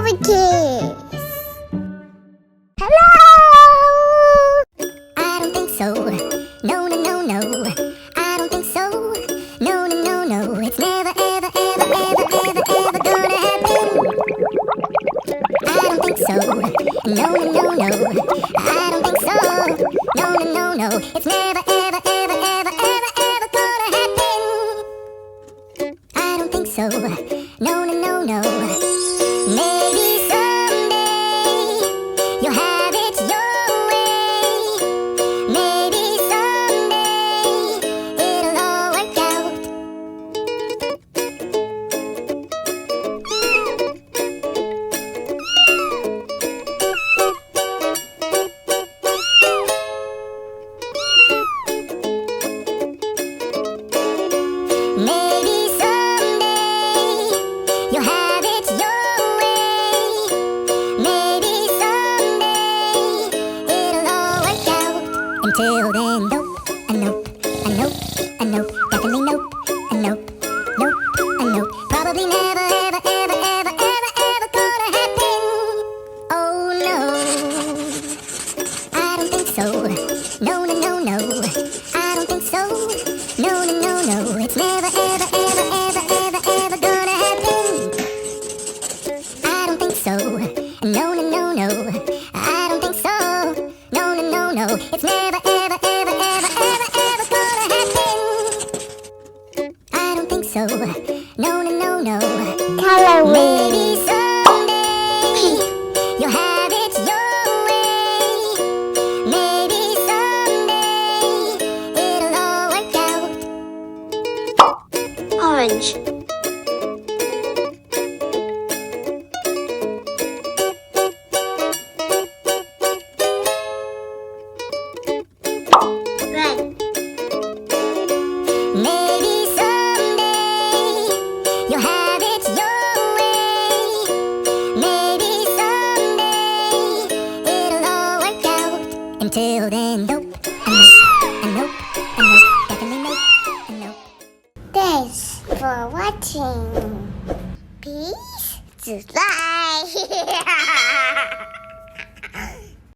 cuteness. Hello! I don't think so. No, no, no, no. I don't think so. No, no, no, no. It's never, ever, ever, ever, ever, ever gonna happen. I don't think so. No, no, no, no. I don't think so. No, no, no, no. It's never, ever, ever, ever, ever, ever gonna happen. I don't think so. No, no, no, no. Maybe someday you'll have it your way. Maybe someday it'll all work out. Maybe someday you'll have it your way. Maybe someday it'll all work out. Until then, nope, a nope, a nope, a nope, definitely nope, a nope, nope, a nope. Probably never, ever, ever, ever, ever, ever gonna happen. Oh no, I don't think so. No, no, no, no. I don't think so. No, no, no, no. It's never, ever, ever, ever, ever, ever gonna happen. I don't think so. No, no, no, no. I don't think so. No, no, no, no. It's never, ever, ever, ever, ever, ever gonna happen. I don't think so. No, no, no, no. Maybe someday you'll have it your way. Maybe someday it'll all work out. Orange. Red. Maybe someday you'll have it your way. Maybe someday it'll all work out. Until then, nope, a nope, a nope, a nope, definitely nope, a nope. Thanks for watching. Peace. Bye.